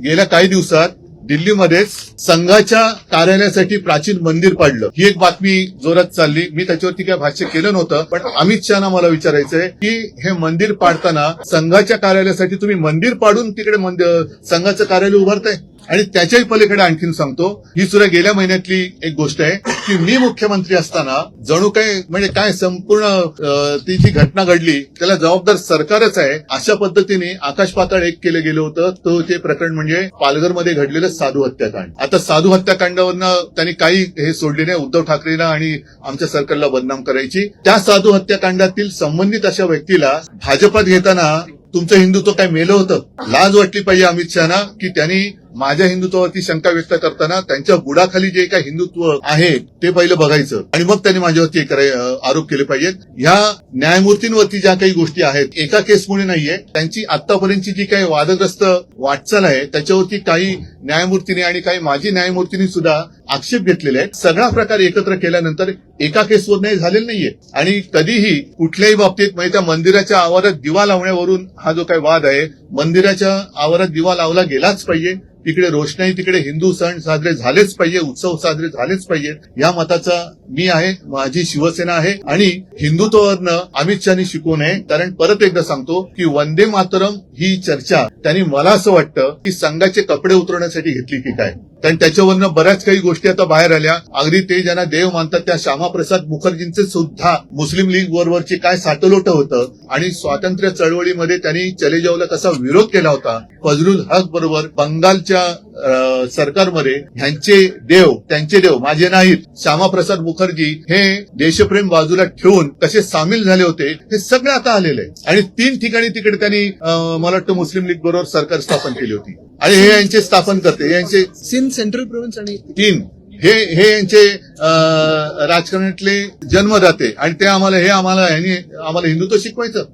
गेल्या काही दिवसात दिल्लीमध्येच संघाच्या कार्यालयासाठी प्राचीन मंदिर पाडलं, ही एक बातमी जोरात चालली. मी त्याच्यावरती काय भाष्य केलं नव्हतं, पण अमित शहाना मला विचारायचंय की हे मंदिर पाडताना संघाच्या कार्यालयासाठी तुम्ही मंदिर पाडून तिकडे संघाचं कार्यालय उभारताय. आणि त्याच्याही पलीकडे आणखीन सांगतो, ही सुद्धा गेल्या महिन्यातली एक गोष्ट आहे की मी मुख्यमंत्री असताना जणू काय म्हणजे काय संपूर्ण ती जी घटना घडली त्याला जबाबदार सरकारच आहे अशा पद्धतीने आकाश पाताळ एक केलं गेलं होतं. तो ते प्रकरण म्हणजे पालघरमध्ये घडलेलं साधू हत्याकांड. आता साधू हत्याकांडावरनं त्यांनी काही हे सोडले नाही, उद्धव ठाकरेंना आणि आमच्या सरकारला बदनाम करायची. त्या साधू हत्याकांडातील संबंधित अशा व्यक्तीला भाजपात घेताना तुमचं हिंदुत्व काय मेलं होतं? लाज वाटली पाहिजे अमित शहाना की त्यांनी माझ्या हिंदुत्वावरती शंका व्यक्त करताना त्यांच्या बुडाखाली जे काही हिंदुत्व आहे ते पहिलं बघायचं आणि मग त्यांनी माझ्यावरती आरोप केले पाहिजेत. ह्या न्यायमूर्तींवरती ज्या काही गोष्टी आहेत एका केसमुळे नाहीये, त्यांची आतापर्यंतची जी काही वादग्रस्त वाटचाल आहे त्याच्यावरती काही न्यायमूर्तींनी आणि काही माजी न्यायमूर्तींनी सुद्धा आक्षेप घेतलेले आहेत. सगळा प्रकार एकत्र केल्यानंतर एका केसवर नाही झालेलं नाहीये. आणि कधीही कुठल्याही बाबतीत म्हणजे त्या मंदिराच्या आवारात दिवा लावण्यावरून हा जो काही वाद आहे, मंदिराच्या आवारात दिवा लावला गेलाच पाहिजे, तिकडे रोषणाई, तिकडे हिंदू सण साजरे झालेच पाहिजे, उत्सव साजरे झालेच पाहिजेत, या मताचा मी आहे, माझी शिवसेना आहे. आणि हिंदुत्वावरनं अमित शहानी शिकवू नये. कारण परत एकदा सांगतो की वंदे मातरम ही चर्चा त्यांनी मला असं वाटतं की संघाचे कपडे उतरवण्यासाठी घेतली की काय. कारण त्याच्यावरनं बऱ्याच काही गोष्टी आता बाहेर आल्या. अगदी ते ज्यांना देव मानतात त्या श्यामाप्रसाद मुखर्जींचे सुद्धा मुस्लिम लीग बरोबरचे काय साटलोटं होतं आणि स्वातंत्र्य चळवळीमध्ये त्यांनी चले जाऊला कसा विरोध केला होता. फजलुल हक बरोबर बंगालच्या सरकारमध्ये त्यांचे देव माझे नाहीत, श्यामाप्रसाद मुखर्जी हे देशप्रेम बाजूला ठेवून कसे सामील झाले होते हे सगळं आता आलेलं आहे. आणि 3 ठिकाणी तिकडे त्यांनी मला वाटतं मुस्लिम लीग बरोबर सरकार स्थापन केली होती आणि हे यांचे स्थापन करते यांचे सिंध सेंट्रल प्रोव्हिन्स आणि 3 हे यांचे राजकारणातले जन्मदाते आणि ते आम्हाला हिंदुत्व शिकवायचं.